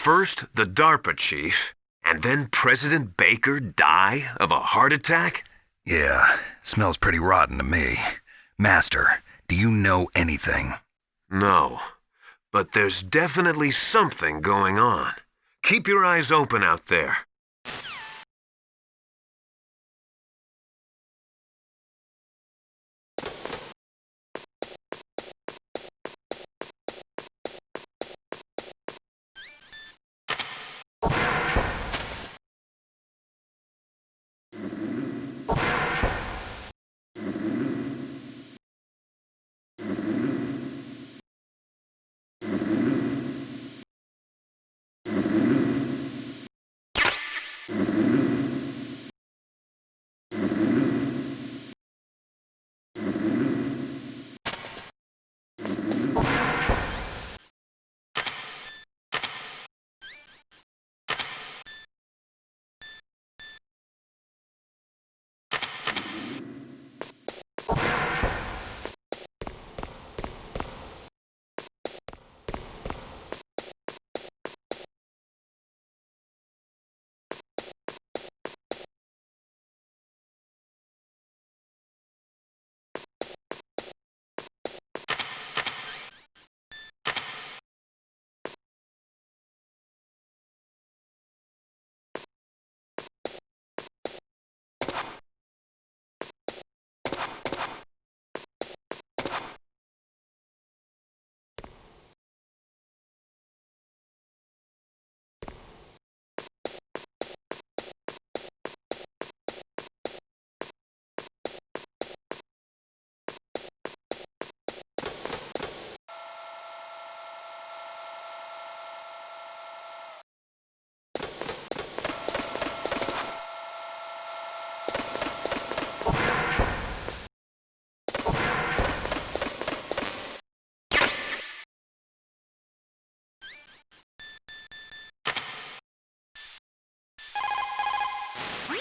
First, the DARPA chief, and then President Baker die of a heart attack? Yeah, smells pretty rotten to me. Master, do you know anything? No, but there's definitely something going on. Keep your eyes open out there.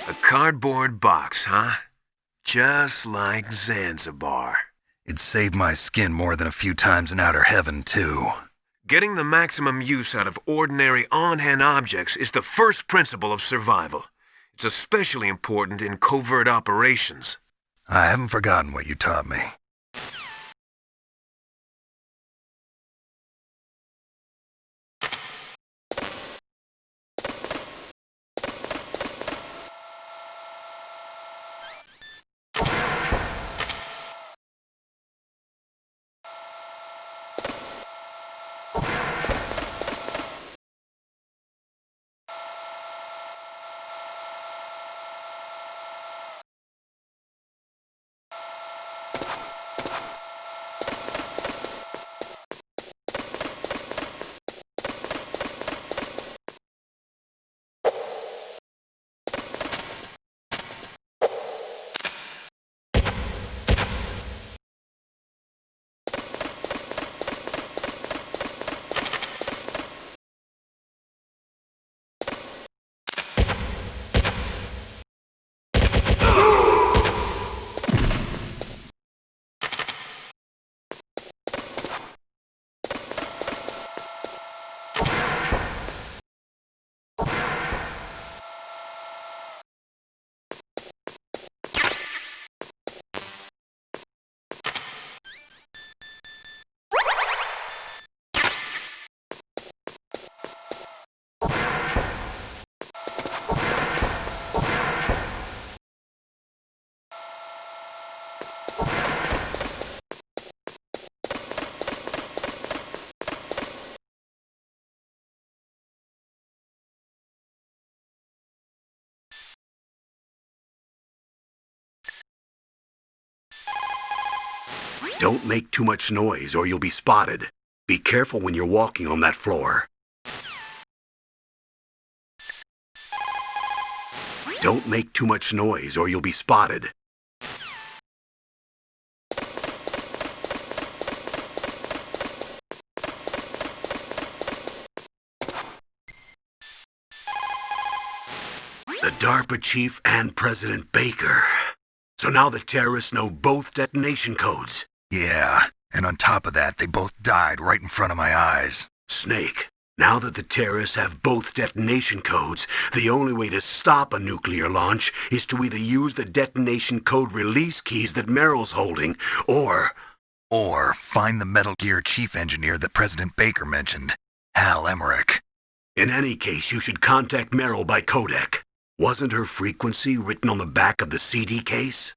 A cardboard box, huh? Just like Zanzibar. It saved my skin more than a few times in outer heaven, too. Getting the maximum use out of ordinary on-hand objects is the first principle of survival. It's especially important in covert operations. I haven't forgotten what you taught me. Don't make too much noise or you'll be spotted. Be careful when you're walking on that floor. Don't make too much noise or you'll be spotted. The DARPA chief and President Baker. So now the terrorists know both detonation codes. Yeah, and on top of that, they both died right in front of my eyes. Snake, Now that the terrorists have both detonation codes, the only way to stop a nuclear launch is to either use the detonation code release keys that Merrill's holding, Or find the Metal Gear chief engineer that President Baker mentioned, Hal Emmerich. in any case, you should contact Merrill by codec. Wasn't her frequency written on the back of the CD case?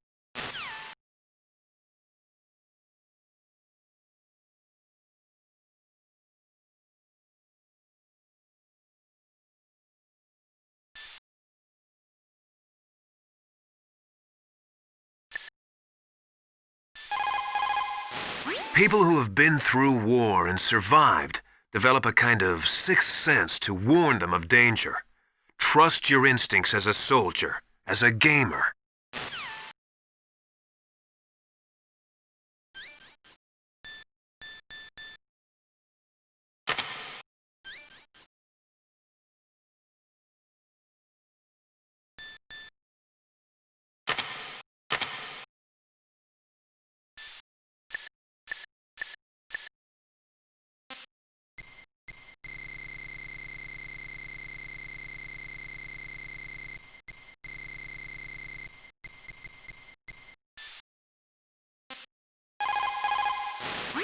People who have been through war and survived develop a kind of sixth sense to warn them of danger. Trust your instincts as a soldier, as a gamer.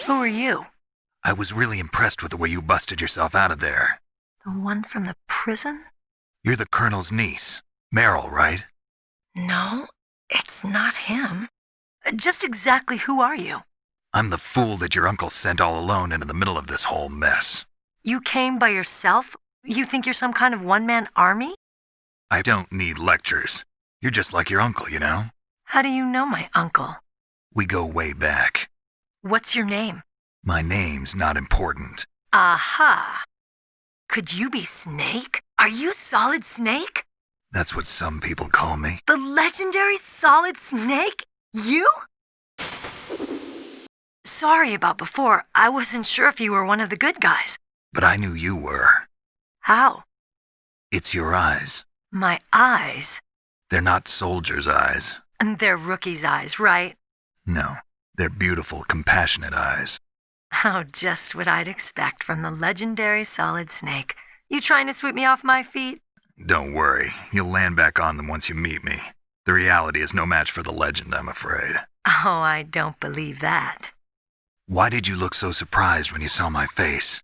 Who are you? I was really impressed with the way you busted yourself out of there. The one from the prison? You're the Colonel's niece, Meryl, right? No, it's not him. Just exactly who are you? I'm the fool that your uncle sent all alone into the middle of this whole mess. You came by yourself? You think you're some kind of one-man army? I don't need lectures. You're just like your uncle, you know? How do you know my uncle? We go way back. What's your name? My name's not important. Aha! Could you be Snake? Are you Solid Snake? That's what some people call me. The legendary Solid Snake? You? Sorry about before. I wasn't sure if you were one of the good guys. But I knew you were. How? It's your eyes. My eyes? They're not soldiers' eyes. And they're rookie's eyes, right? No, they're beautiful, compassionate eyes. Oh, just what I'd expect from the legendary Solid Snake. You trying to sweep me off my feet? Don't worry, you'll land back on them once you meet me. The reality is no match for the legend, I'm afraid. Oh, I don't believe that. Why did you look so surprised when you saw my face?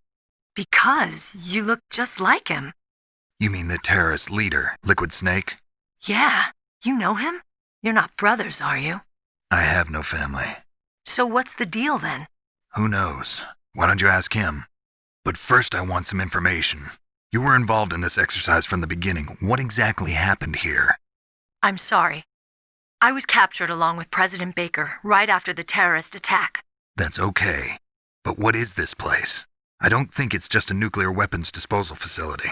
Because you look just like him. You mean the terrorist leader, Liquid Snake? Yeah, you know him? You're not brothers, are you? I have no family. So what's the deal then? Who knows? Why don't you ask him? But first I want some information. You were involved in this exercise from the beginning. What exactly happened here? I'm sorry. I was captured along with President Baker right after the terrorist attack. That's okay. But what is this place? I don't think it's just a nuclear weapons disposal facility.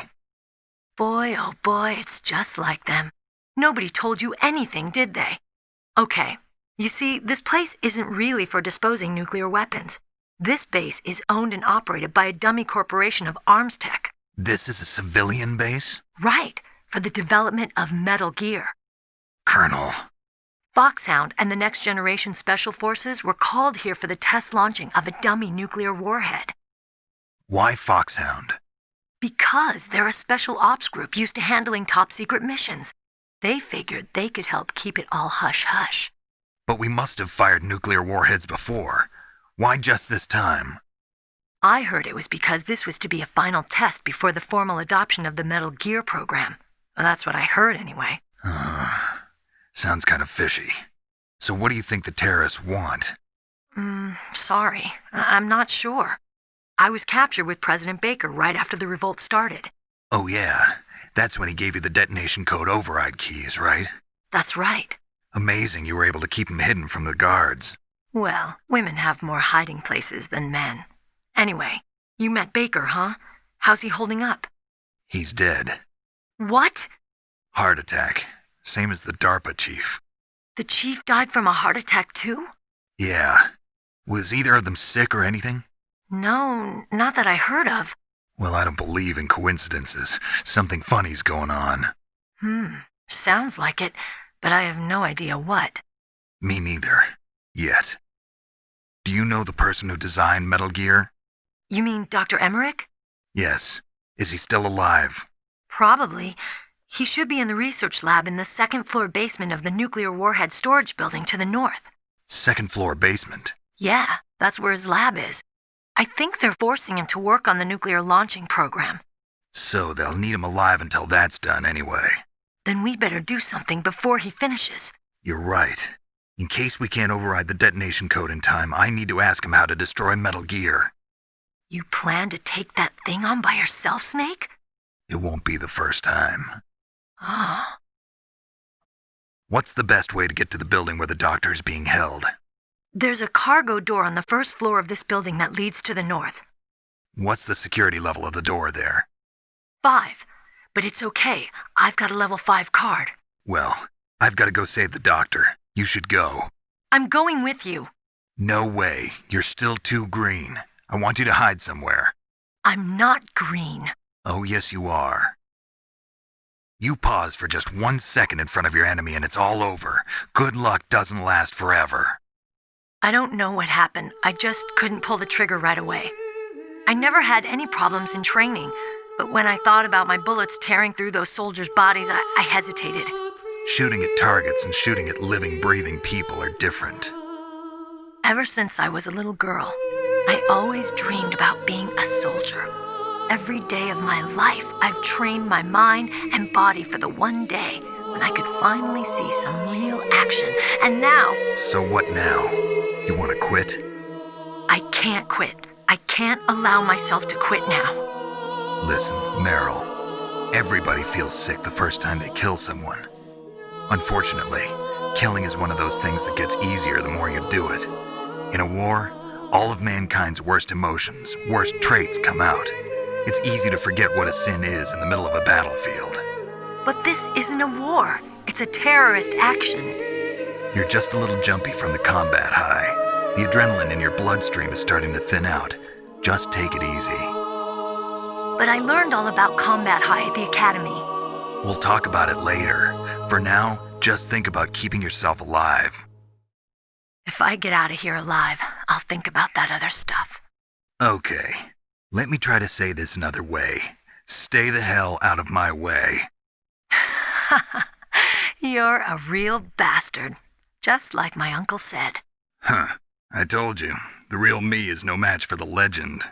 Boy, oh boy, it's just like them. Nobody told you anything, did they? Okay, you see, this place isn't really for disposing nuclear weapons. This base is owned and operated by a dummy corporation of arms tech. This is a civilian base? Right, for the development of Metal Gear. Colonel. Foxhound and the Next Generation Special Forces were called here for the test launching of a dummy nuclear warhead. Why Foxhound? Because they're a special ops group used to handling top-secret missions. They figured they could help keep it all hush-hush. But we must have fired nuclear warheads before. Why just this time? I heard it was because this was to be a final test before the formal adoption of the Metal Gear program. Well, that's what I heard anyway. Sounds kind of fishy. So what do you think the terrorists want? Sorry. I'm not sure. I was captured with President Baker right after the revolt started. Oh yeah, that's when he gave you the detonation code override keys, right? That's right. Amazing you were able to keep them hidden from the guards. Well, women have more hiding places than men. Anyway, you met Baker, huh? How's he holding up? He's dead. What? Heart attack. Same as the DARPA chief. The chief died from a heart attack too? Yeah. Was either of them sick or anything? No, not that I heard of. Well, I don't believe in coincidences. Something funny's going on. Sounds like it, but I have no idea what. Me neither. Yet. Do you know the person who designed Metal Gear? You mean Dr. Emmerich? Yes. Is he still alive? Probably. He should be in the research lab in the second-floor basement of the nuclear warhead storage building to the north. Second floor basement. Yeah, that's where his lab is. I think they're forcing him to work on the nuclear launching program. So they'll need him alive until that's done anyway. Then we better do something before he finishes. You're right. In case we can't override the detonation code in time, I need to ask him how to destroy Metal Gear. You plan to take that thing on by yourself, Snake? It won't be the first time. Oh. What's the best way to get to the building where the doctor is being held? There's a cargo door on the first floor of this building that leads to the north. What's the security level of the door there? 5. But it's okay. I've got a level 5 card. Well, I've got to go save the doctor. You should go. I'm going with you. No way. You're still too green. I want you to hide somewhere. I'm not green. Oh, yes, you are. You pause for just 1 second in front of your enemy and it's all over. Good luck doesn't last forever. I don't know what happened. I just couldn't pull the trigger right away. I never had any problems in training, but when I thought about my bullets tearing through those soldiers' bodies, I hesitated. Shooting at targets and shooting at living, breathing people are different. Ever since I was a little girl, I always dreamed about being a soldier. Every day of my life, I've trained my mind and body for the one day when I could finally see some real action. And now... So what now? You want to quit? I can't quit. I can't allow myself to quit now. Listen, Meryl. Everybody feels sick the first time they kill someone. Unfortunately, killing is one of those things that gets easier the more you do it. In a war, all of mankind's worst emotions, worst traits come out. It's easy to forget what a sin is in the middle of a battlefield. But this isn't a war. It's a terrorist action. You're just a little jumpy from the combat high. The adrenaline in your bloodstream is starting to thin out. Just take it easy. But I learned all about combat high at the academy. We'll talk about it later. For now, just think about keeping yourself alive. If I get out of here alive, I'll think about that other stuff. Okay. Let me try to say this another way. Stay the hell out of my way. You're a real bastard. Just like my uncle said. Huh. I told you. The real me is no match for the legend.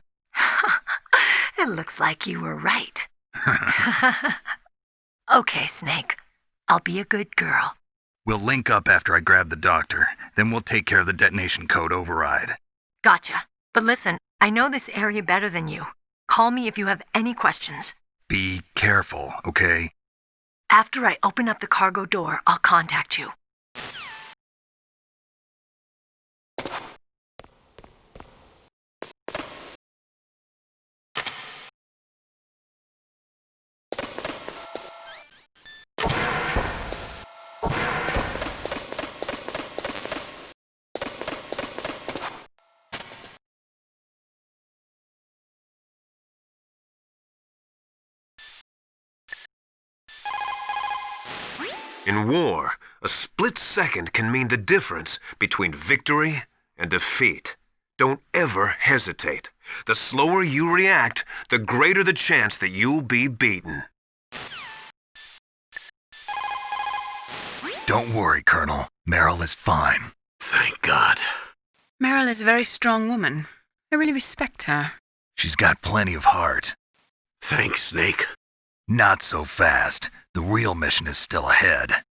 It looks like you were right. Okay, Snake. I'll be a good girl. We'll link up after I grab the doctor. Then we'll take care of the detonation code override. Gotcha. But listen, I know this area better than you. Call me if you have any questions. Be careful, okay? After I open up the cargo door, I'll contact you. In war, a split second can mean the difference between victory and defeat. Don't ever hesitate. The slower you react, the greater the chance that you'll be beaten. Don't worry, Colonel. Meryl is fine. Thank God. Meryl is a very strong woman. I really respect her. She's got plenty of heart. Thanks, Snake. Not so fast. The real mission is still ahead.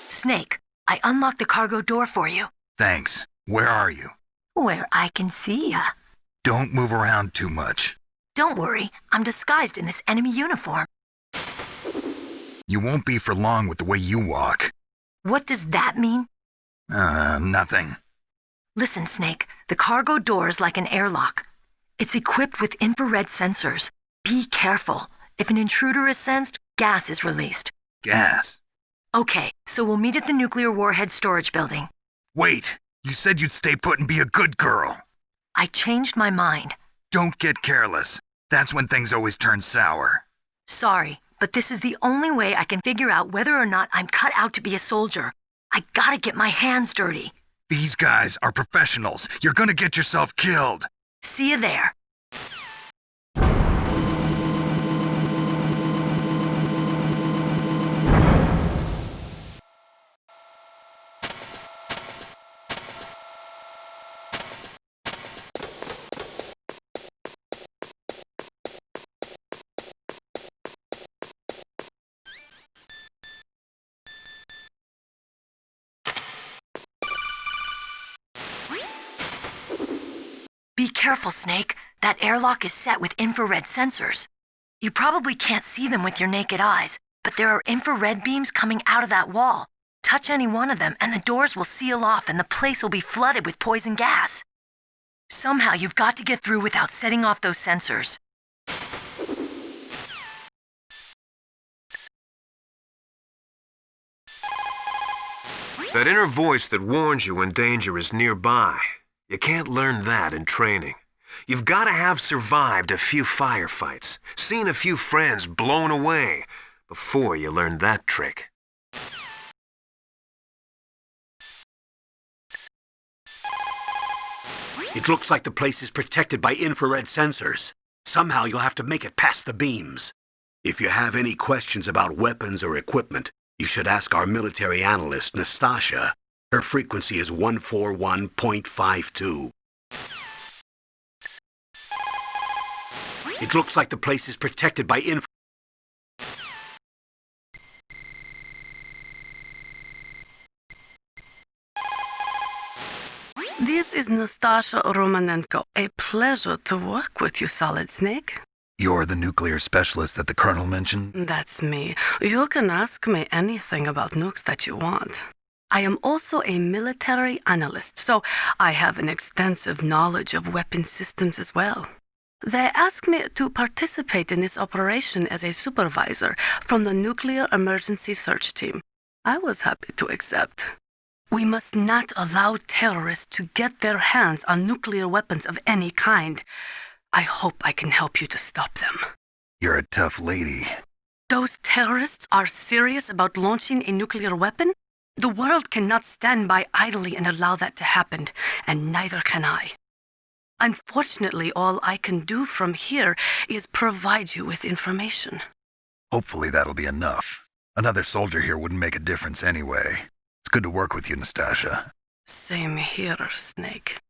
Snake, I unlocked the cargo door for you. Thanks. Where are you? Where I can see ya. Don't move around too much. Don't worry, I'm disguised in this enemy uniform. You won't be for long with the way you walk. What does that mean? Nothing. Listen, Snake, the cargo door is like an airlock. It's equipped with infrared sensors. Be careful. If an intruder is sensed, gas is released. Gas. Okay, so we'll meet at the nuclear warhead storage building. Wait, you said you'd stay put and be a good girl. I changed my mind. Don't get careless. That's when things always turn sour. Sorry, but this is the only way I can figure out whether or not I'm cut out to be a soldier. I gotta get my hands dirty. These guys are professionals. You're gonna get yourself killed. See you there. Be careful, Snake. That airlock is set with infrared sensors. You probably can't see them with your naked eyes, but there are infrared beams coming out of that wall. Touch any one of them and the doors will seal off and the place will be flooded with poison gas. Somehow you've got to get through without setting off those sensors. That inner voice that warns you when danger is nearby. You can't learn that in training. You've got to have survived a few firefights, seen a few friends blown away, before you learn that trick. It looks like the place is protected by infrared sensors. Somehow you'll have to make it past the beams. If you have any questions about weapons or equipment, you should ask our military analyst, Nastasha. Her frequency is 141.52. It looks like the place is protected by This is Nastasha Romanenko. A pleasure to work with you, Solid Snake. You're the nuclear specialist that the Colonel mentioned? That's me. You can ask me anything about nukes that you want. I am also a military analyst, so I have an extensive knowledge of weapon systems as well. They asked me to participate in this operation as a supervisor from the Nuclear Emergency Search Team. I was happy to accept. We must not allow terrorists to get their hands on nuclear weapons of any kind. I hope I can help you to stop them. You're a tough lady. Those terrorists are serious about launching a nuclear weapon? The world cannot stand by idly and allow that to happen, and neither can I. Unfortunately, all I can do from here is provide you with information. Hopefully that'll be enough. Another soldier here wouldn't make a difference anyway. It's good to work with you, Nastasha. Same here, Snake.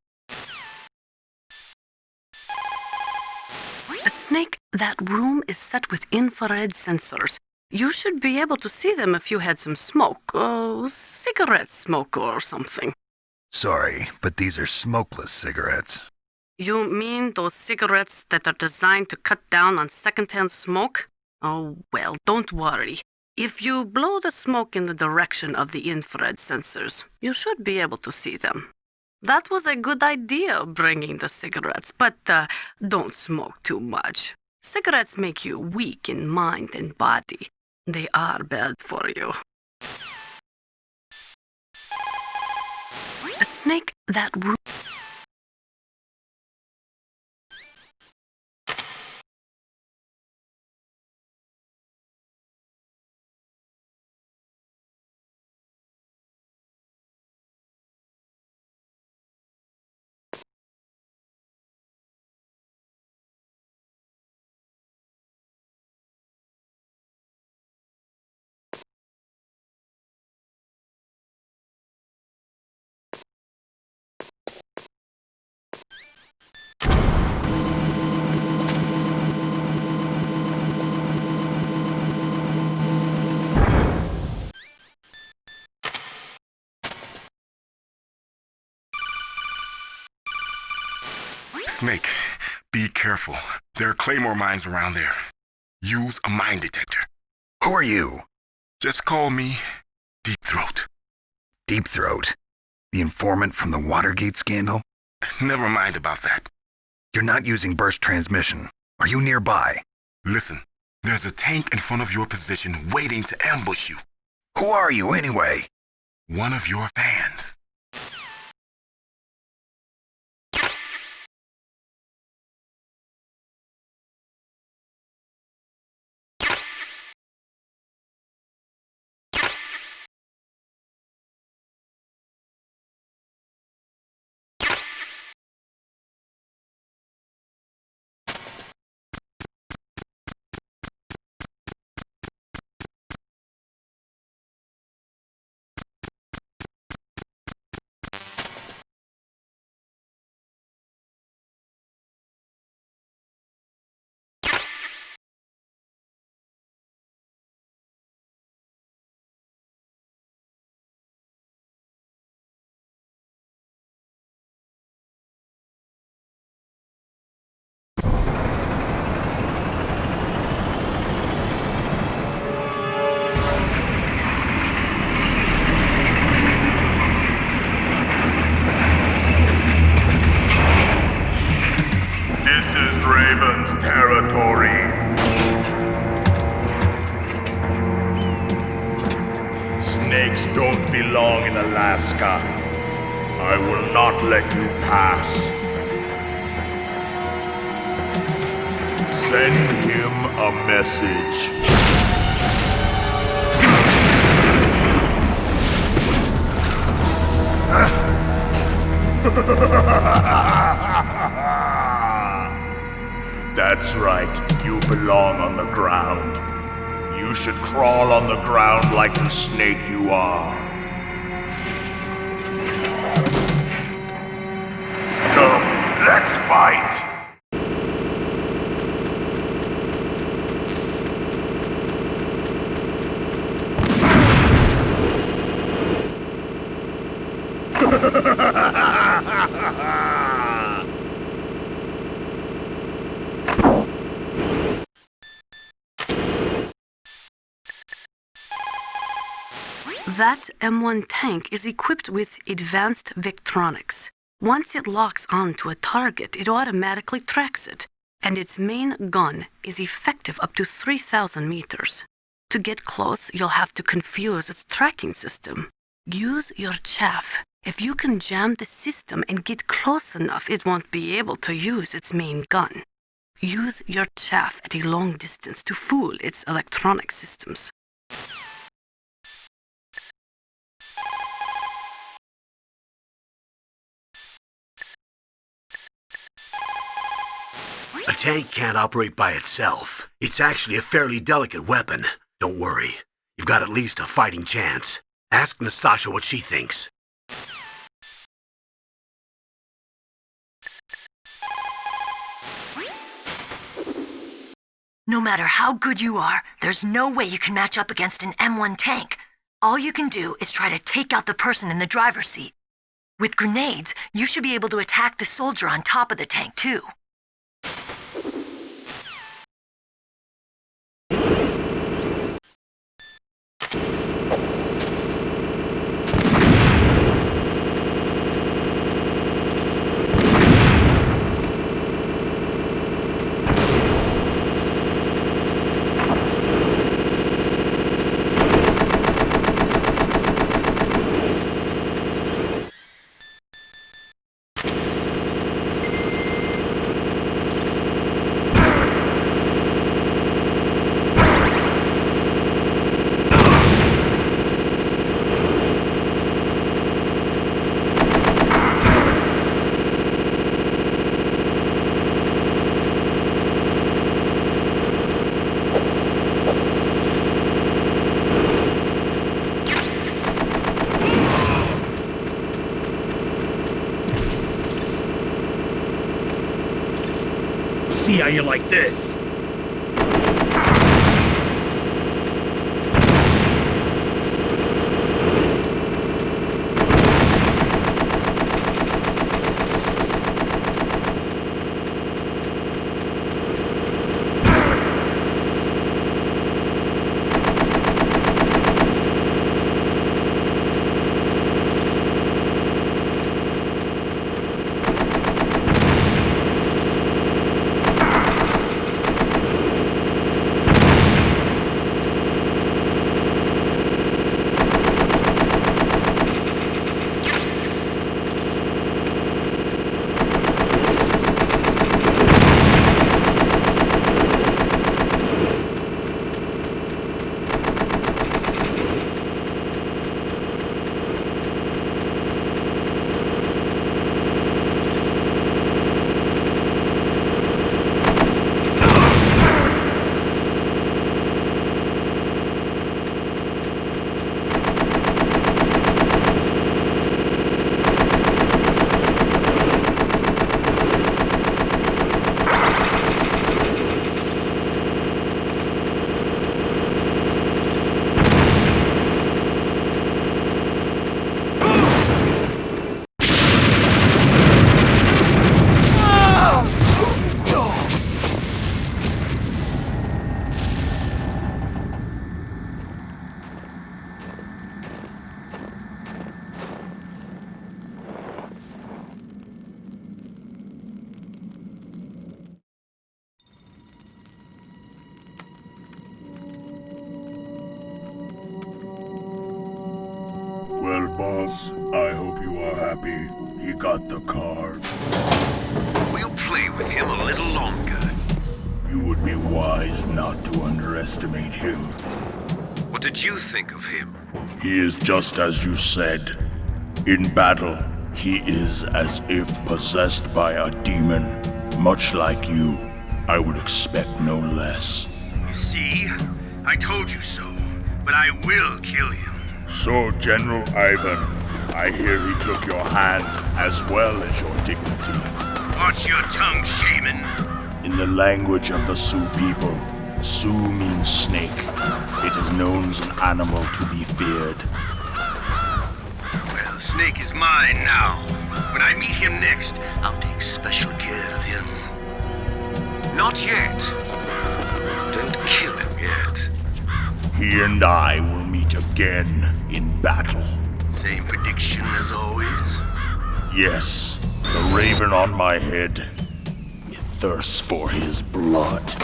Snake, that room is set with infrared sensors. You should be able to see them if you had some smoke. Cigarette smoke or something. Sorry, but these are smokeless cigarettes. You mean those cigarettes that are designed to cut down on secondhand smoke? Oh, well, don't worry. If you blow the smoke in the direction of the infrared sensors, you should be able to see them. That was a good idea, bringing the cigarettes, but don't smoke too much. Cigarettes make you weak in mind and body. They are bad for you. A snake that room. Snake, be careful. There are claymore mines around there. Use a mine detector. Who are you? Just call me Deep Throat. Deep Throat? The informant from the Watergate scandal? Never mind about that. You're not using burst transmission. Are you nearby? Listen, there's a tank in front of your position waiting to ambush you. Who are you anyway? One of your fans. Territory. Snakes don't belong in Alaska. I will not let you pass. Send him a message. That's right, you belong on the ground. You should crawl on the ground like the snake you are. Come, let's fight! That M1 tank is equipped with advanced Victronics. Once it locks onto a target, it automatically tracks it, and its main gun is effective up to 3,000 meters. To get close, you'll have to confuse its tracking system. Use your chaff. If you can jam the system and get close enough, it won't be able to use its main gun. Use your chaff at a long distance to fool its electronic systems. A tank can't operate by itself. It's actually a fairly delicate weapon. Don't worry. You've got at least a fighting chance. Ask Nastasha what she thinks. No matter how good you are, there's no way you can match up against an M1 tank. All you can do is try to take out the person in the driver's seat. With grenades, you should be able to attack the soldier on top of the tank, too. See how you like this. boss. I hope you are happy. He got the card. We'll play with him a little longer. You would be wise not to underestimate him. What did you think of him? He is just as you said. In battle, he is as if possessed by a demon. Much like you, I would expect no less. See? I told you so. But I will kill him. So, General Ivan, I hear he took your hand as well as your dignity. Watch your tongue, shaman. In the language of the Sioux people, Sioux means snake. It is known as an animal to be feared. Well, Snake is mine now. When I meet him next, I'll take special care of him. Not yet. Don't kill him yet. He and I will meet again in battle. Same prediction as always? Yes, the raven on my head. It thirsts for his blood.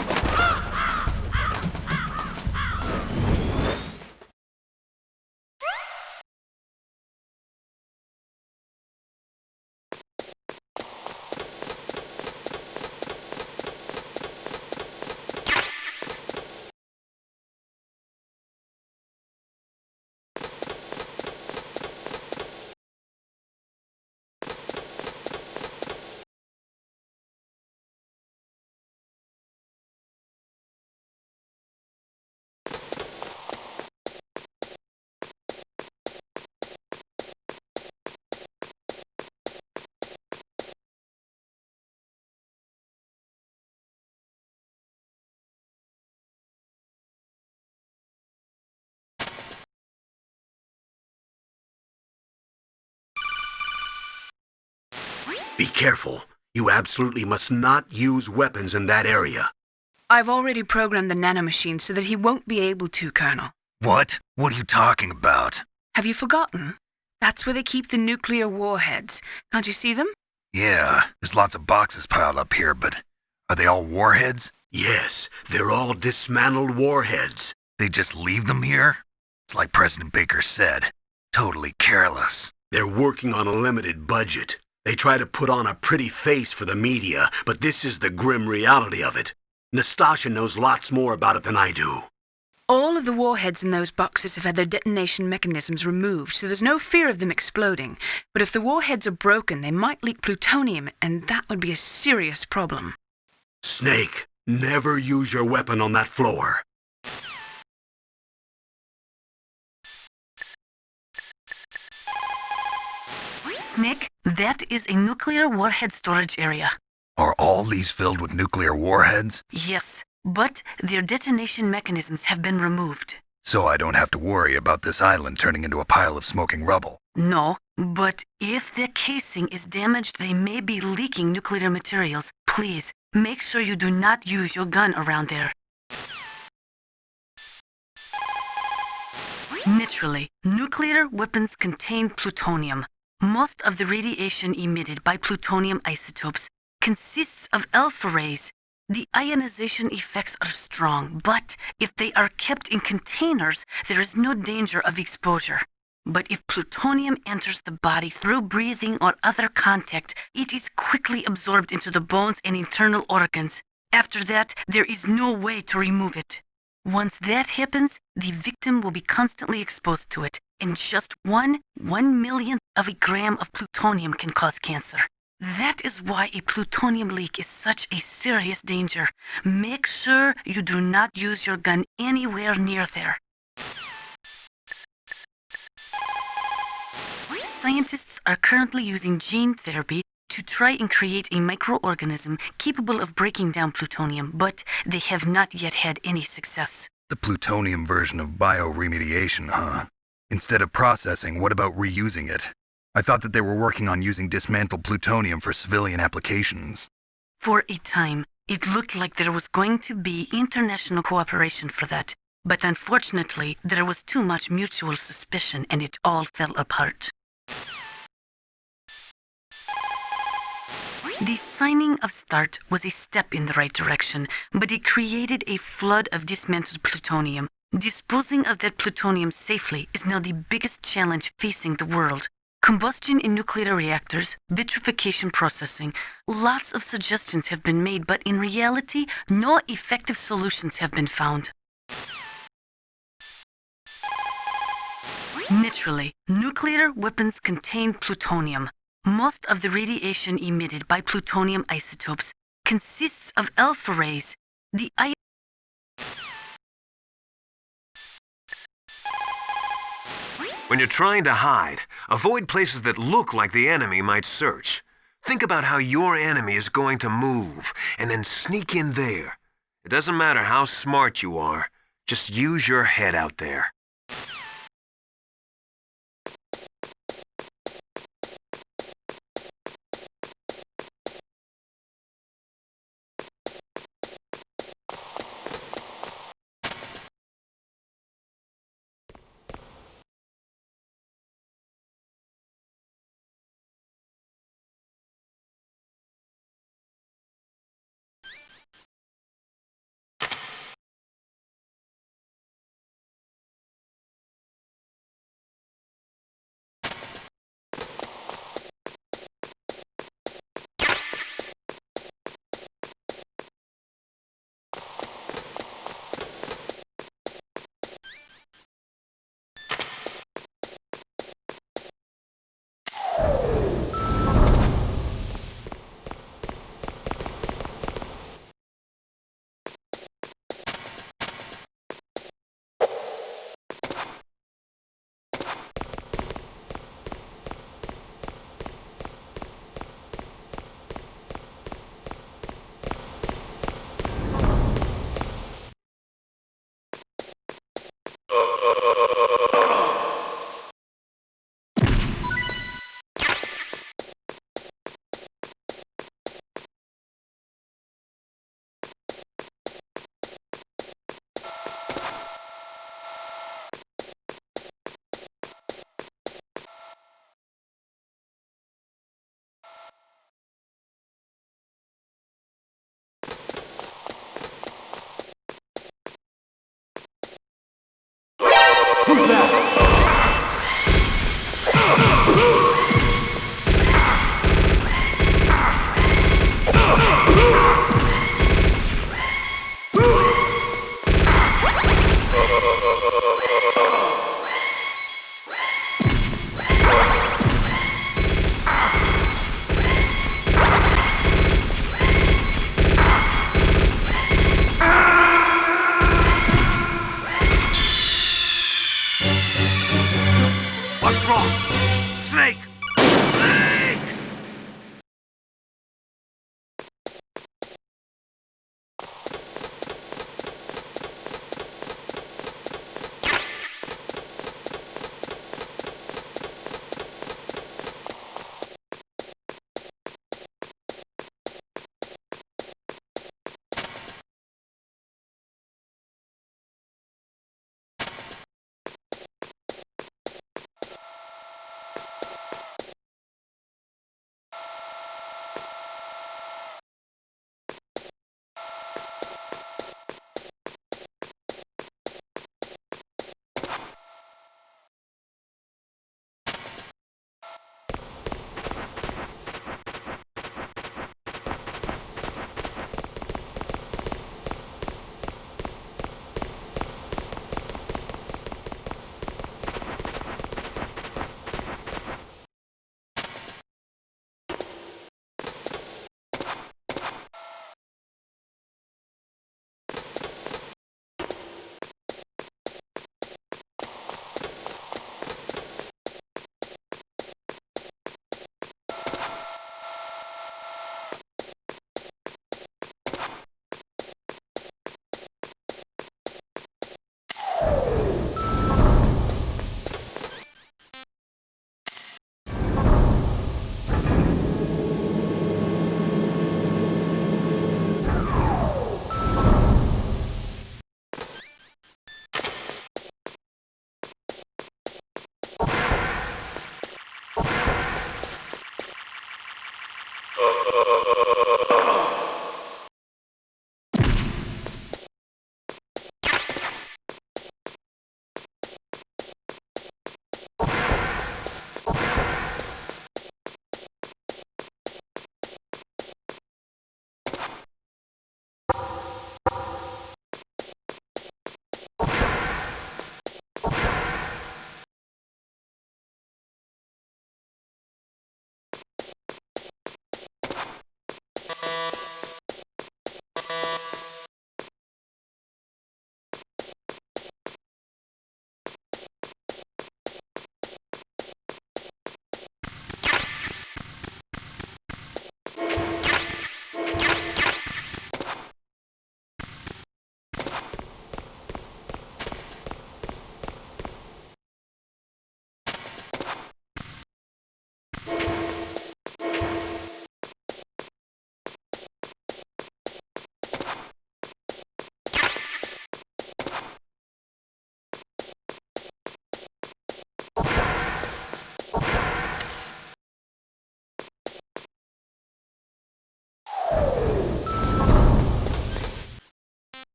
Be careful. You absolutely must not use weapons in that area. I've already programmed the nanomachine so that he won't be able to, Colonel. What? What are you talking about? Have you forgotten? That's where they keep the nuclear warheads. Can't you see them? Yeah, there's lots of boxes piled up here, but are they all warheads? Yes, they're all dismantled warheads. They just leave them here? It's like President Baker said. Totally careless. They're working on a limited budget. They try to put on a pretty face for the media, but this is the grim reality of it. Nastasha knows lots more about it than I do. All of the warheads in those boxes have had their detonation mechanisms removed, so there's no fear of them exploding. But if the warheads are broken, they might leak plutonium, and that would be a serious problem. Snake, never use your weapon on that floor. Snake, that is a nuclear warhead storage area. Are all these filled with nuclear warheads? Yes, but their detonation mechanisms have been removed. So I don't have to worry about this island turning into a pile of smoking rubble. No, but if the casing is damaged, they may be leaking nuclear materials. Please, make sure you do not use your gun around there. Naturally, nuclear weapons contain plutonium. Most of the radiation emitted by plutonium isotopes consists of alpha rays. The ionization effects are strong, but if they are kept in containers, there is no danger of exposure. But if plutonium enters the body through breathing or other contact, it is quickly absorbed into the bones and internal organs. After that, there is no way to remove it. Once that happens, the victim will be constantly exposed to it, and just 1/1,000,000th of a gram of plutonium can cause cancer. That is why a plutonium leak is such a serious danger. Make sure you do not use your gun anywhere near there. Scientists are currently using gene therapy to try and create a microorganism capable of breaking down plutonium, but they have not yet had any success. The plutonium version of bioremediation, huh? Instead of processing, what about reusing it? I thought that they were working on using dismantled plutonium for civilian applications. For a time, it looked like there was going to be international cooperation for that, but unfortunately, there was too much mutual suspicion and it all fell apart. The signing of START was a step in the right direction, but it created a flood of dismantled plutonium, Disposing of that plutonium safely is now the biggest challenge facing the world. Combustion in nuclear reactors, vitrification processing, lots of suggestions have been made, but in reality, no effective solutions have been found. Naturally, nuclear weapons contain plutonium. Most of the radiation emitted by plutonium isotopes consists of alpha rays. When you're trying to hide, avoid places that look like the enemy might search. Think about how your enemy is going to move, and then sneak in there. It doesn't matter how smart you are, just use your head out there. What's wrong? Snake! Snake!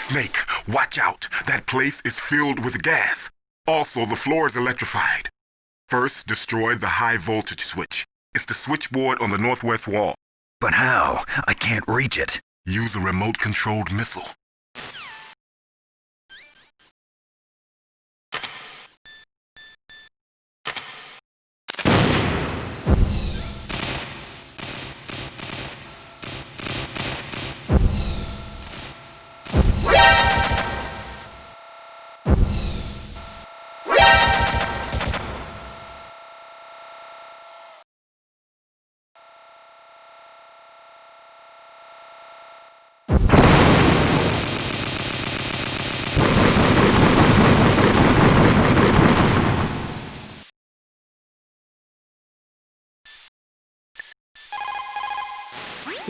Snake, watch out. That place is filled with gas. Also, the floor is electrified. First, destroy the high voltage switch. It's the switchboard on the northwest wall. But how? I can't reach it. Use a remote-controlled missile.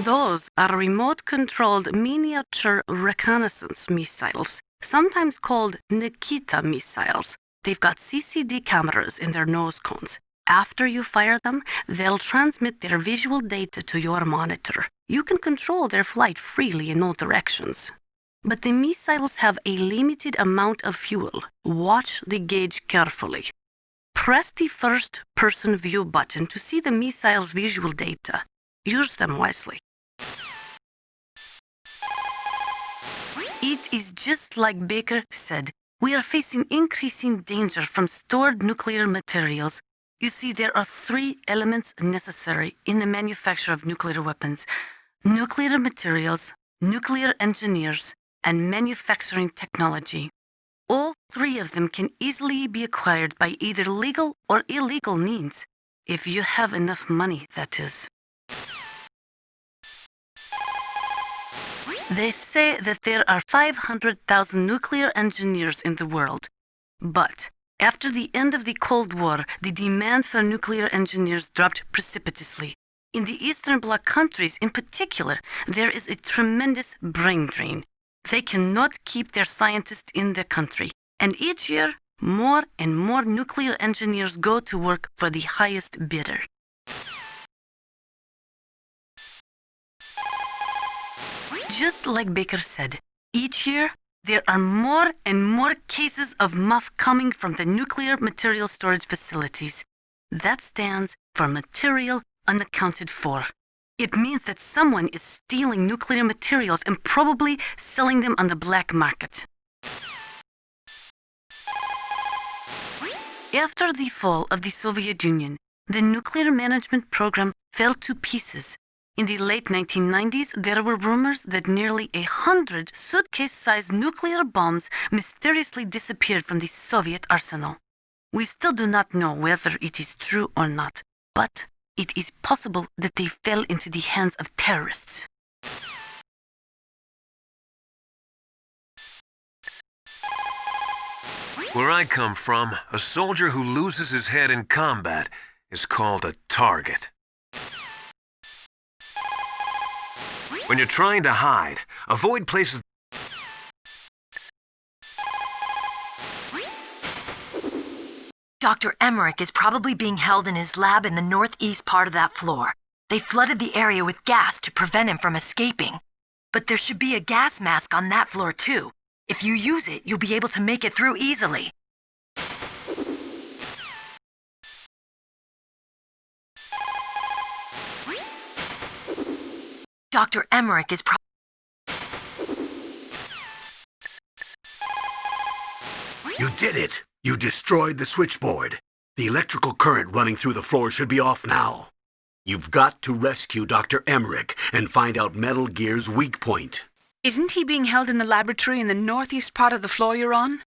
Those are remote-controlled miniature reconnaissance missiles, sometimes called Nikita missiles. They've got CCD cameras in their nose cones. After you fire them, they'll transmit their visual data to your monitor. You can control their flight freely in all directions. But the missiles have a limited amount of fuel. Watch the gauge carefully. Press the first-person view button to see the missile's visual data. Use them wisely. It is just like Baker said. We are facing increasing danger from stored nuclear materials. You see, there are 3 elements necessary in the manufacture of nuclear weapons: nuclear materials, nuclear engineers, and manufacturing technology. All 3 of them can easily be acquired by either legal or illegal means, if you have enough money, that is. They say that there are 500,000 nuclear engineers in the world. But after the end of the Cold War, the demand for nuclear engineers dropped precipitously. In the Eastern Bloc countries in particular, there is a tremendous brain drain. They cannot keep their scientists in the country. And each year, more and more nuclear engineers go to work for the highest bidder. Just like Baker said, each year there are more and more cases of MUF coming from the nuclear material storage facilities. That stands for material unaccounted for. It means that someone is stealing nuclear materials and probably selling them on the black market. After the fall of the Soviet Union, the nuclear management program fell to pieces. In the late 1990s, there were rumors that nearly 100 suitcase-sized nuclear bombs mysteriously disappeared from the Soviet arsenal. We still do not know whether it is true or not, but it is possible that they fell into the hands of terrorists. Where I come from, a soldier who loses his head in combat is called a target. When you're trying to hide, avoid places. Dr. Emmerich is probably being held in his lab in the northeast part of that floor. They flooded the area with gas to prevent him from escaping. But there should be a gas mask on that floor too. If you use it, you'll be able to make it through easily. Dr. Emmerich is You did it! You destroyed the switchboard. The electrical current running through the floor should be off now. You've got to rescue Dr. Emmerich and find out Metal Gear's weak point. Isn't he being held in the laboratory in the northeast part of the floor you're on?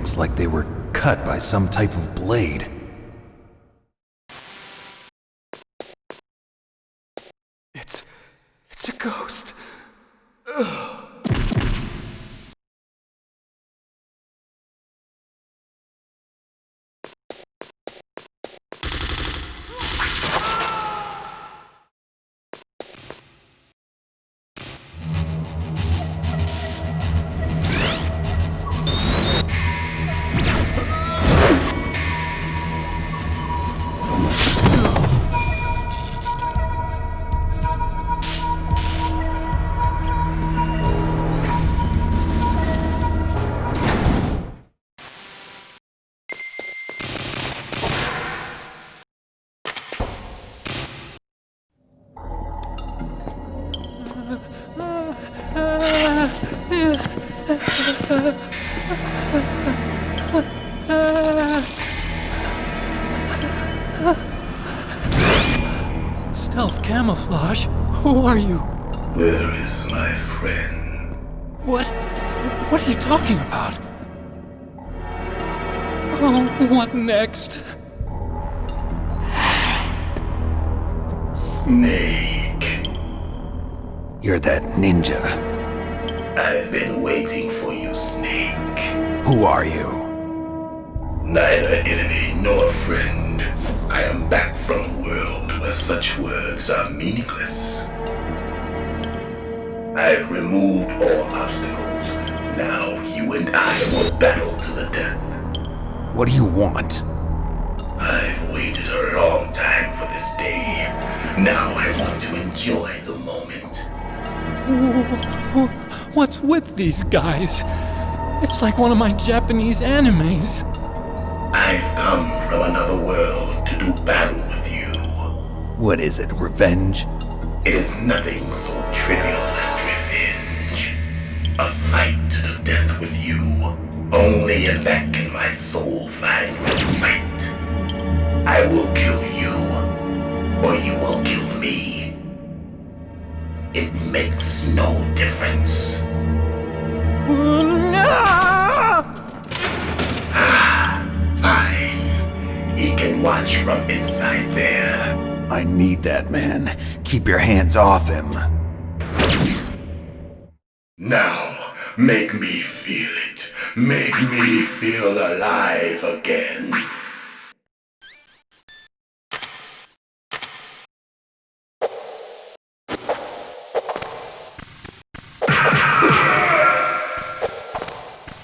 looks like they were cut by some type of blade. It's a ghost. Stealth camouflage? Who are you? Where is my friend? What are you talking about? Oh, what next? Snake. You're that ninja. I've been waiting for you, Snake. Who are you? Neither enemy nor friend. I am back from a world where such words are meaningless. I've removed all obstacles. Now you and I will battle to the death. What do you want? I've waited a long time for this day. Now I want to enjoy the moment. What's with these guys? It's like one of my Japanese animes. I've come from another world to do battle with you. What is it, revenge? It is nothing so trivial as revenge. A fight to the death with you. Only in that can my soul find respite. I will kill you, or you will kill me. It makes no difference. Fine. He can watch from inside there. I need that man. Keep your hands off him. Now, make me feel it. Make me feel alive again.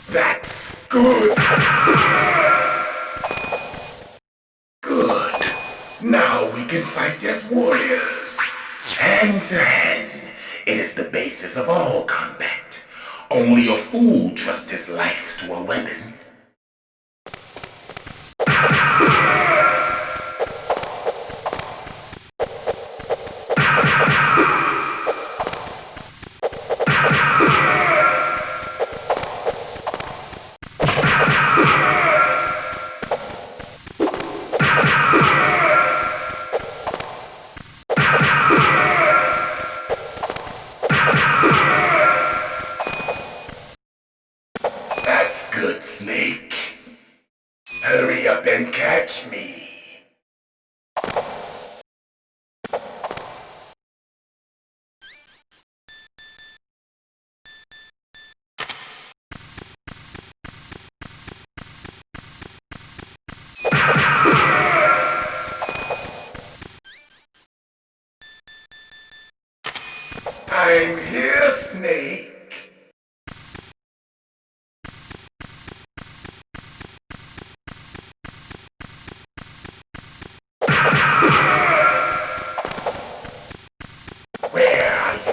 That's good. Good. Now we can fight as warriors. Hand to hand. It is the basis of all combat. Only a fool trusts his life to a weapon. That's good, Snake. Hurry up and catch me. I'm here, Snake. Where are you?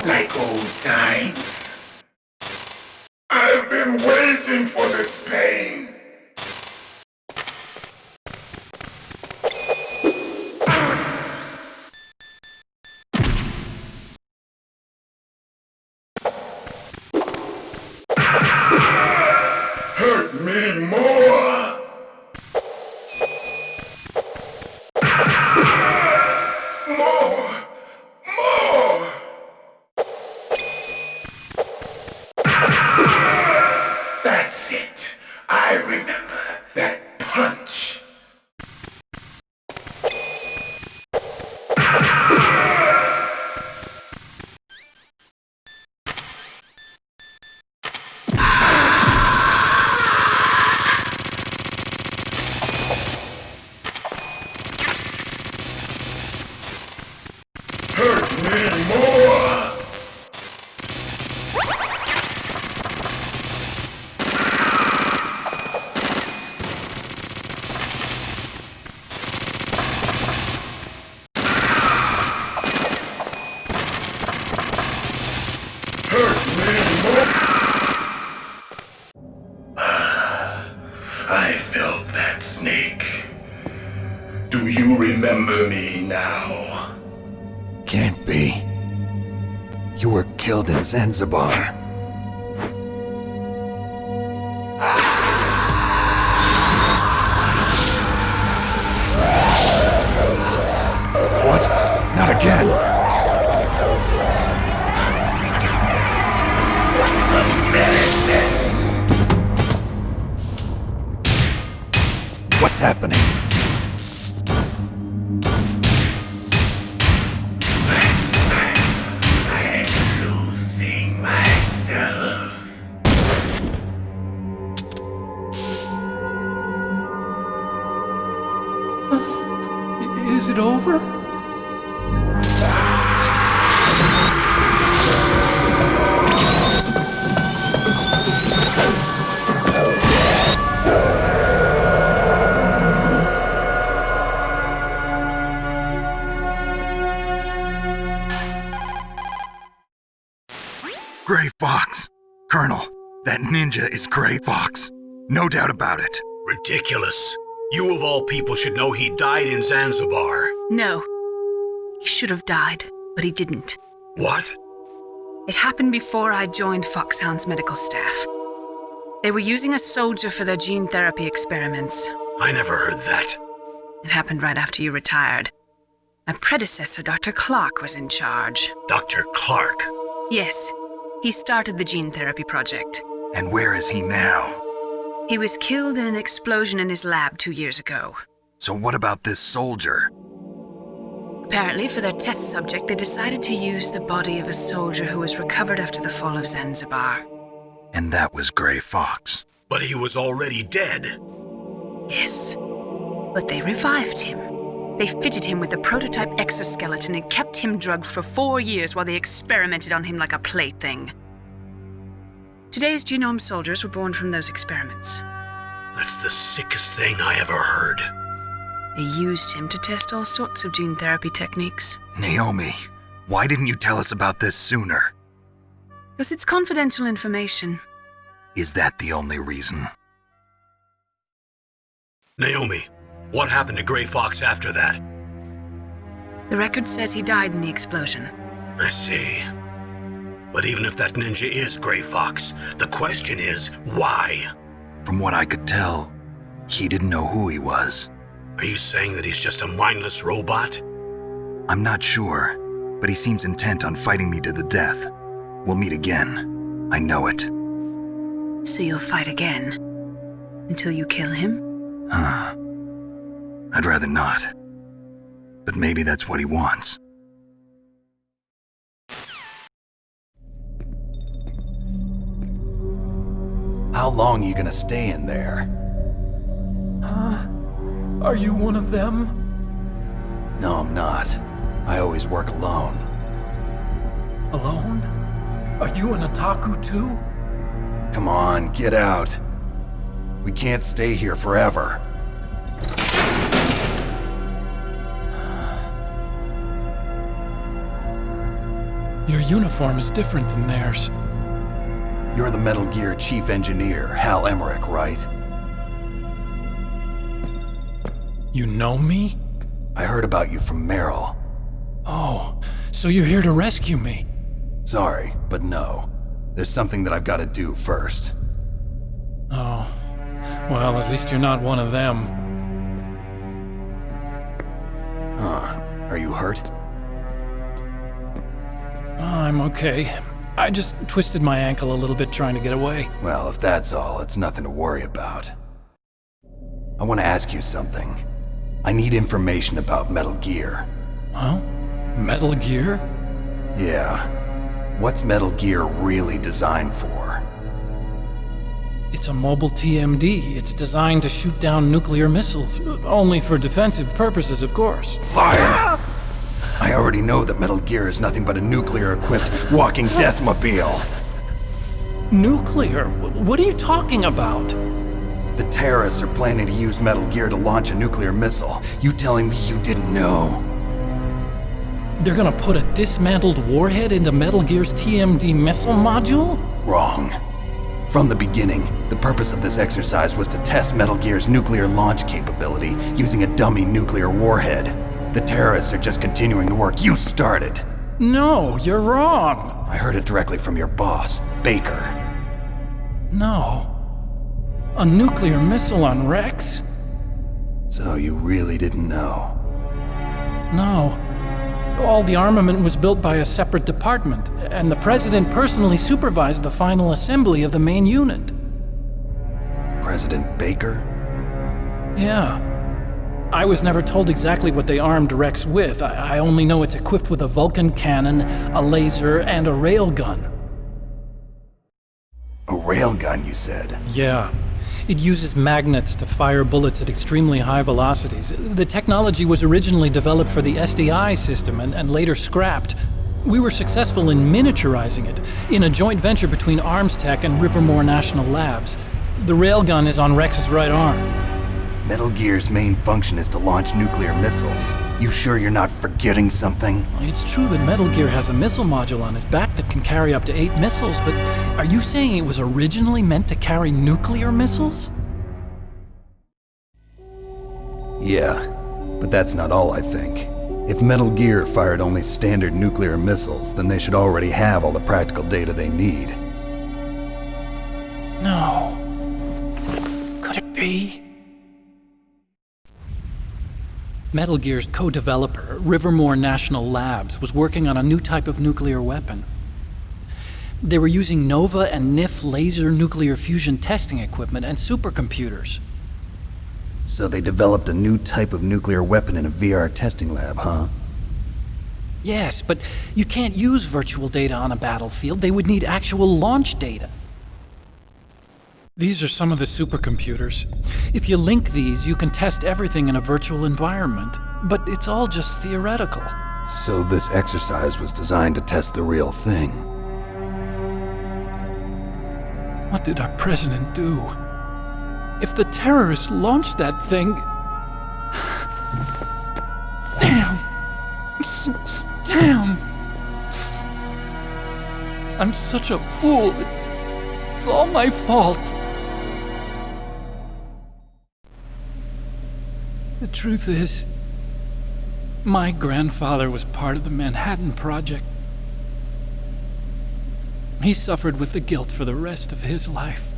Like old times. I've been waiting for this pain. Hurt me more. More. killed in Zanzibar. What? Not again! What's happening? I'm losing myself. Is it over? Gray Fox! Colonel, that ninja is Gray Fox. No doubt about it. Ridiculous. You of all people should know he died in Zanzibar. No. He should have died, but he didn't. What? It happened before I joined Foxhound's medical staff. They were using a soldier for their gene therapy experiments. I never heard that. It happened right after you retired. My predecessor, Dr. Clark, was in charge. Dr. Clark? Yes, he started the gene therapy project. And where is he now? He was killed in an explosion in his lab 2 years ago. So what about this soldier? Apparently, for their test subject, they decided to use the body of a soldier who was recovered after the fall of Zanzibar. And that was Gray Fox. But he was already dead. Yes, but they revived him. They fitted him with a prototype exoskeleton and kept him drugged for 4 years while they experimented on him like a plaything. Today's genome soldiers were born from those experiments. That's the sickest thing I ever heard. They used him to test all sorts of gene therapy techniques. Naomi, why didn't you tell us about this sooner? Because it's confidential information. Is that the only reason? Naomi, what happened to Gray Fox after that? The record says he died in the explosion. I see. But even if that ninja is Gray Fox, the question is, why? From what I could tell, he didn't know who he was. Are you saying that he's just a mindless robot? I'm not sure, but he seems intent on fighting me to the death. We'll meet again. I know it. So you'll fight again? Until you kill him? I'd rather not. But maybe that's what he wants. How long are you gonna stay in there? Are you one of them? No, I'm not. I always work alone. Alone? Are you an otaku too? Come on, get out. We can't stay here forever. Your uniform is different than theirs. You're the Metal Gear Chief Engineer, Hal Emmerich, right? You know me? I heard about you from Meryl. Oh, so you're here to rescue me? Sorry, but no. There's something that I've got to do first. Oh, well, at least you're not one of them. Huh. Are you hurt? I'm okay. I just twisted my ankle a little bit trying to get away. Well, if that's all, it's nothing to worry about. I want to ask you something. I need information about Metal Gear. Huh? Metal Gear? Yeah. What's Metal Gear really designed for? It's a mobile TMD. It's designed to shoot down nuclear missiles. Only for defensive purposes, of course. Fire! I already know that Metal Gear is nothing but a nuclear-equipped walking deathmobile. Nuclear? What are you talking about? The terrorists are planning to use Metal Gear to launch a nuclear missile. You telling me you didn't know? They're gonna put a dismantled warhead into Metal Gear's TMD missile module? Wrong. From the beginning, the purpose of this exercise was to test Metal Gear's nuclear launch capability using a dummy nuclear warhead. The terrorists are just continuing the work you started. No, you're wrong. I heard it directly from your boss, Baker. No. A nuclear missile on Rex? So you really didn't know? No. All the armament was built by a separate department, and the President personally supervised the final assembly of the main unit. President Baker? Yeah. I was never told exactly what they armed Rex with. I only know it's equipped with a Vulcan cannon, a laser, and a railgun. A railgun, you said? Yeah. It uses magnets to fire bullets at extremely high velocities. The technology was originally developed for the SDI system and later scrapped. We were successful in miniaturizing it in a joint venture between Arms Tech and Rivermore National Labs. The railgun is on Rex's right arm. Metal Gear's main function is to launch nuclear missiles. You sure you're not forgetting something? It's true that Metal Gear has a missile module on his back that can carry up to 8 missiles, but are you saying it was originally meant to carry nuclear missiles? Yeah, but that's not all I think. If Metal Gear fired only standard nuclear missiles, then they should already have all the practical data they need. No. Could it be? Metal Gear's co-developer, Rivermore National Labs, was working on a new type of nuclear weapon. They were using NOVA and NIF laser nuclear fusion testing equipment and supercomputers. So they developed a new type of nuclear weapon in a VR testing lab, huh? Yes, but you can't use virtual data on a battlefield. They would need actual launch data. These are some of the supercomputers. If you link these, you can test everything in a virtual environment. But it's all just theoretical. So this exercise was designed to test the real thing. What did our president do? If the terrorists launched that thing... Damn! Damn! I'm such a fool. It's all my fault. The truth is, my grandfather was part of the Manhattan Project. He suffered with the guilt for the rest of his life.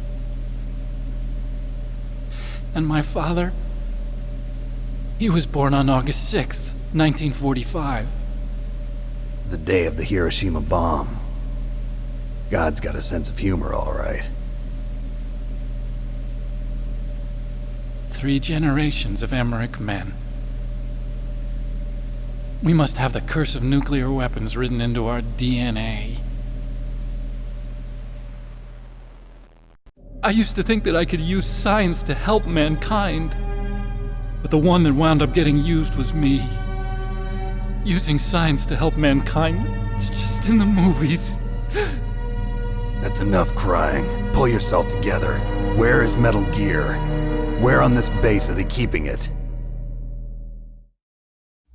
And my father, he was born on August 6th, 1945. The day of the Hiroshima bomb. God's got a sense of humor, all right. 3 generations of Emmerich men. We must have the curse of nuclear weapons written into our DNA. I used to think that I could use science to help mankind, but the one that wound up getting used was me. Using science to help mankind, it's just in the movies. That's enough crying. Pull yourself together. Where is Metal Gear? Where on this base are they keeping it?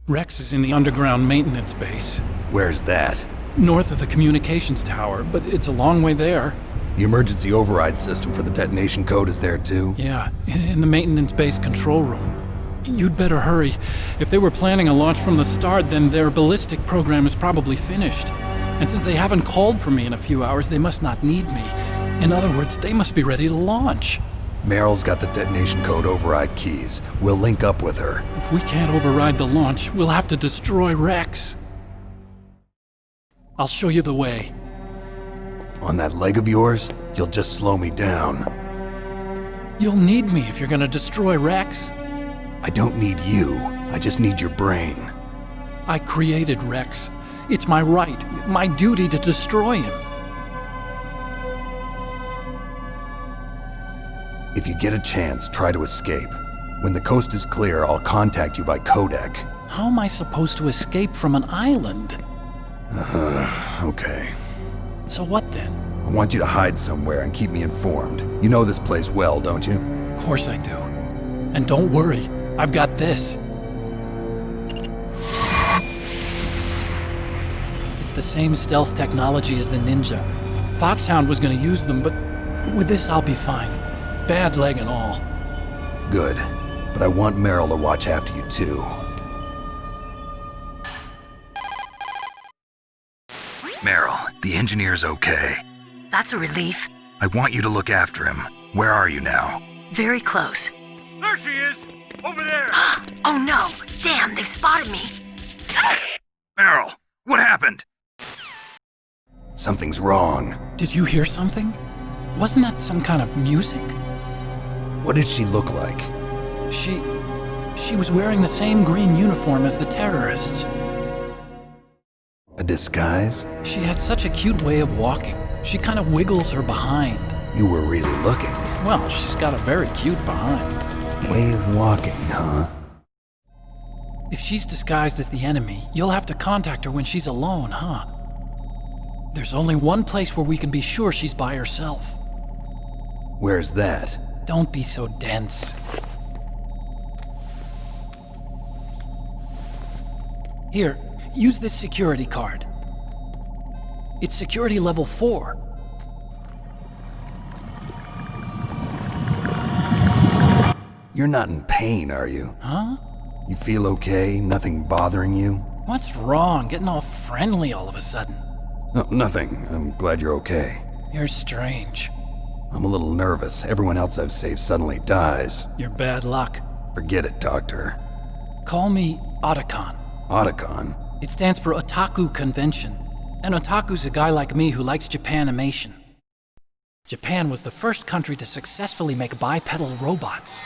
Rex is in the underground maintenance base. Where's that? North of the communications tower, but it's a long way there. The emergency override system for the detonation code is there too? Yeah, in the maintenance base control room. You'd better hurry. If they were planning a launch from the start, then their ballistic program is probably finished. And since they haven't called for me in a few hours, they must not need me. In other words, they must be ready to launch. Meryl's got the detonation code override keys. We'll link up with her. If we can't override the launch, we'll have to destroy Rex. I'll show you the way. On that leg of yours, you'll just slow me down. You'll need me if you're gonna destroy Rex. I don't need you. I just need your brain. I created Rex. It's my right, my duty to destroy him. If you get a chance, try to escape. When the coast is clear, I'll contact you by codec. How am I supposed to escape from an island? Okay. So what then? I want you to hide somewhere and keep me informed. You know this place well, don't you? Of course I do. And don't worry, I've got this. It's the same stealth technology as the Ninja. Foxhound was gonna use them, but with this I'll be fine. Bad leg and all. Good. But I want Meryl to watch after you too. Meryl, The engineer's okay. That's a relief. I want you to look after him. Where are you now? Very close. There she is! Over there! Oh no! Damn, they've spotted me! Meryl, what happened? Something's wrong. Did you hear something? Wasn't that some kind of music? What did she look like? She was wearing the same green uniform as the terrorists. A disguise? She had such a cute way of walking. She kind of wiggles her behind. You were really looking. Well, she's got a very cute behind. Way of walking, huh? If she's disguised as the enemy, you'll have to contact her when she's alone, huh? There's only one place where we can be sure she's by herself. Where's that? Don't be so dense. Here, use this security card. It's security level 4. You're not in pain, are you? Huh? You feel okay? Nothing bothering you? What's wrong? Getting all friendly all of a sudden. No, nothing. I'm glad you're okay. You're strange. I'm a little nervous. Everyone else I've saved suddenly dies. You're bad luck. Forget it, Doctor. Call me Otacon. Otacon? It stands for Otaku Convention. An otaku's a guy like me who likes Japanimation. Japan was the first country to successfully make bipedal robots.